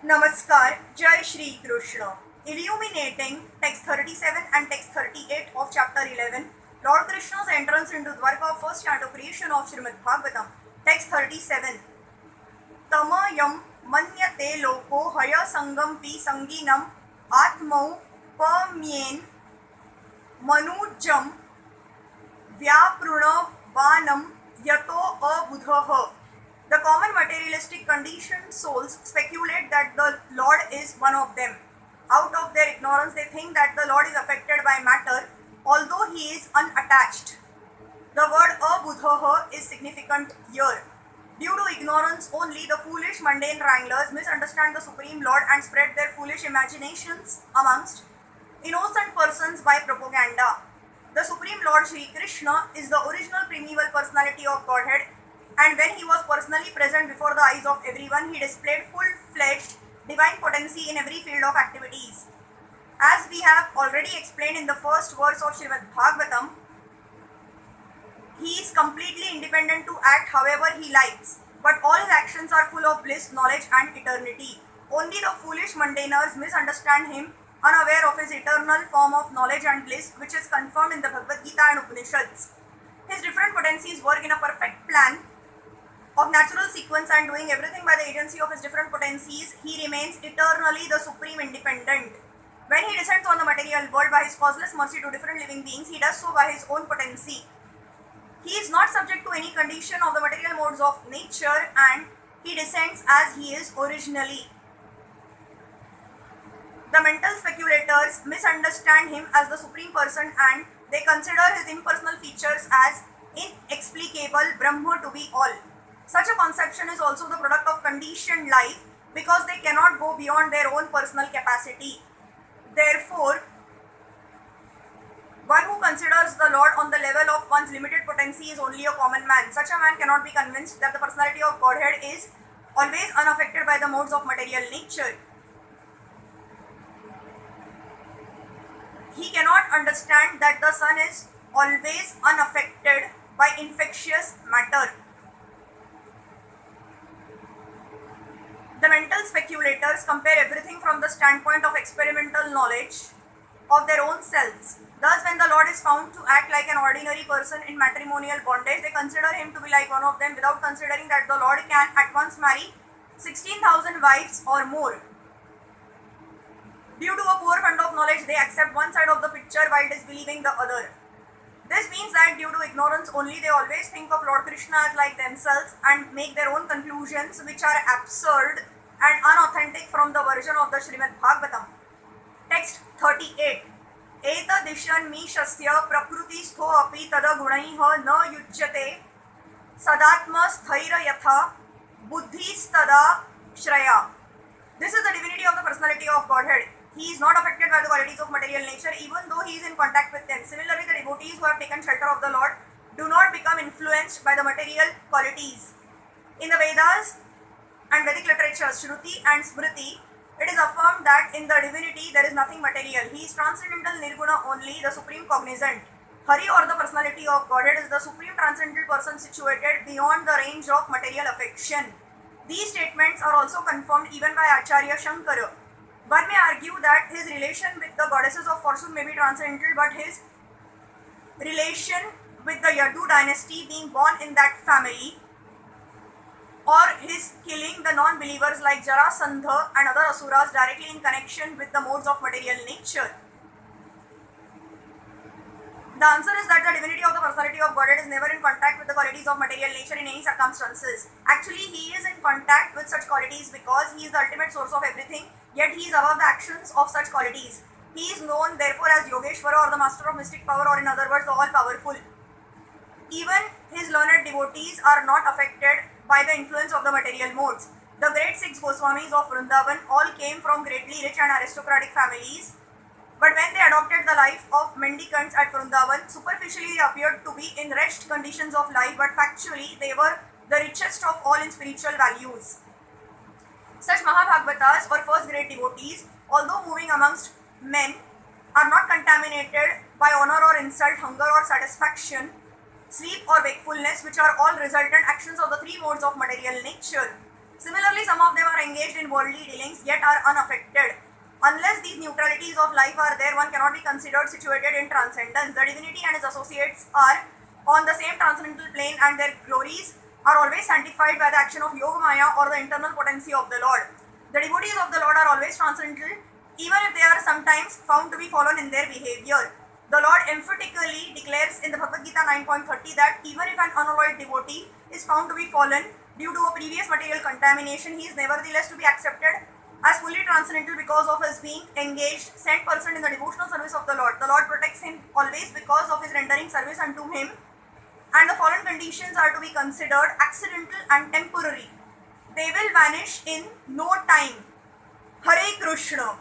Namaskar, Jai Shri Krishna. Illuminating text 37 and text 38 of chapter 11, Lord Krishna's entrance into Dvaraka, first canto, creation of Srimad Bhagavatam. Text 37. Tamayam manyate loko haya sangam pi sanginam atmau pamyen manujam vyaprunavaanam yato abudhaha. The common materialistic conditioned souls speculate that the Lord is one of them. Out of their ignorance, they think that the Lord is affected by matter, although he is unattached. The word abudhaha is significant here. Due to ignorance only, the foolish mundane wranglers misunderstand the Supreme Lord and spread their foolish imaginations amongst innocent persons by propaganda. The Supreme Lord Shri Krishna is the original primeval personality of Godhead, and when he was personally present before the eyes of everyone, he displayed full-fledged divine potency in every field of activities. As we have already explained in the first verse of Srimad Bhagavatam, he is completely independent to act however he likes, but all his actions are full of bliss, knowledge and eternity. Only the foolish mundaners misunderstand him, unaware of his eternal form of knowledge and bliss, which is confirmed in the Bhagavad Gita and Upanishads. His different potencies work in a perfect plan of natural sequence, and doing everything by the agency of his different potencies, he remains eternally the supreme independent. When he descends on the material world by his causeless mercy to different living beings, he does so by his own potency. He is not subject to any condition of the material modes of nature, and he descends as he is originally. The mental speculators misunderstand him as the supreme person, and they consider his impersonal features as inexplicable Brahma to be all. Such a conception is also the product of conditioned life, because they cannot go beyond their own personal capacity. Therefore, one who considers the Lord on the level of one's limited potency is only a common man. Such a man cannot be convinced that the personality of Godhead is always unaffected by the modes of material nature. He cannot understand that the sun is always unaffected by infectious matter. The mental speculators compare everything from the standpoint of experimental knowledge of their own selves. Thus, when the Lord is found to act like an ordinary person in matrimonial bondage, they consider him to be like one of them, without considering that the Lord can at once marry 16,000 wives or more. Due to a poor fund of knowledge, they accept one side of the picture while disbelieving the other. This means that due to ignorance only, they always think of Lord Krishna as like themselves and make their own conclusions, which are absurd and unauthentic from the version of the Srimad Bhagavatam. Text 38. Eta dishan mi shasya prakruti stho api tada gunaiha na yujyate sadatma sthaira yatha buddhis tada shraya. This is the divinity of the personality of Godhead. He is not affected by the qualities of material nature, even though he is in contact with them. Similarly, the devotees who have taken shelter of the Lord do not become influenced by the material qualities. In the Vedas and Vedic literature, Shruti and Smriti, it is affirmed that in the divinity there is nothing material. He is transcendental nirguna only, the supreme cognizant. Hare, or the personality of Godhead, is the supreme transcendental person situated beyond the range of material affection. These statements are also confirmed even by Acharya Shankara. One may argue that his relation with the goddesses of fortune may be transcendental, but his relation with the Yadu dynasty, being born in that family, or his killing the non-believers like Jarasandha and other asuras directly in connection with the modes of material nature. The answer is that the divinity of the personality of Godhead is never in contact with the qualities of material nature in any circumstances. Actually, he is in contact with such qualities because he is the ultimate source of everything, yet he is above the actions of such qualities. He is known therefore as Yogeshwara, or the master of mystic power, or in other words, the all-powerful. Even his learned devotees are not affected by the influence of the material modes. The great 6 Goswamis of Vrindavan all came from greatly rich and aristocratic families, but when they adopted the life of mendicants at Vrindavan, superficially they appeared to be in wretched conditions of life, but factually they were the richest of all in spiritual values. Such Mahabhagavatas, or first great devotees, although moving amongst men, are not contaminated by honor or insult, hunger or satisfaction, sleep or wakefulness, which are all resultant actions of the three modes of material nature. Similarly, some of them are engaged in in worldly dealings yet are unaffected. Unless these neutralities of life are there, one cannot be considered situated in transcendence. The divinity and its associates are on the same transcendental plane, and their glories are always sanctified by the action of Yoga Maya or the internal potency of the Lord. The devotees of the Lord are always transcendental, even if they are sometimes found to be fallen in their behavior. The Lord emphatically declares in the Bhagavad Gita 9.30 that even if an unalloyed devotee is found to be fallen due to a previous material contamination, he is nevertheless to be accepted as fully transcendental because of his being engaged 100% in the devotional service of the Lord. The Lord protects him always because of his rendering service unto him, and the fallen conditions are to be considered accidental and temporary. They will vanish in no time. Hare Krishna.